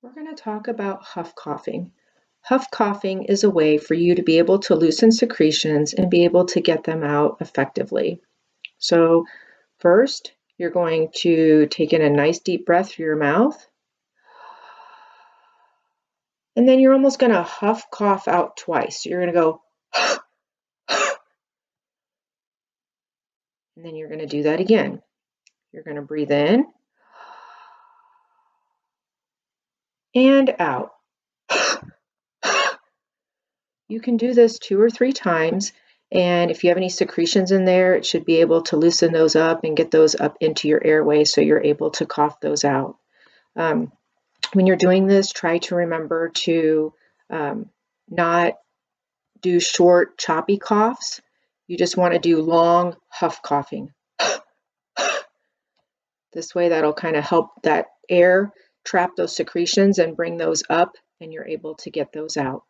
We're going to talk about huff coughing. Huff coughing is a way for you to be able to loosen secretions and be able to get them out effectively. So first, you're going to take in a nice deep breath through your mouth. And then you're almost going to huff cough out twice. So you're going to go, and then you're going to do that again. You're going to breathe in and out. You can do this 2 or 3 times, and if you have any secretions in there, it should be able to loosen those up and get those up into your airway so you're able to cough those out. When you're doing this, try to remember to not do short, choppy coughs. You just want to do long huff coughing. This way, that'll kind of help that air trap those secretions and bring those up, and you're able to get those out.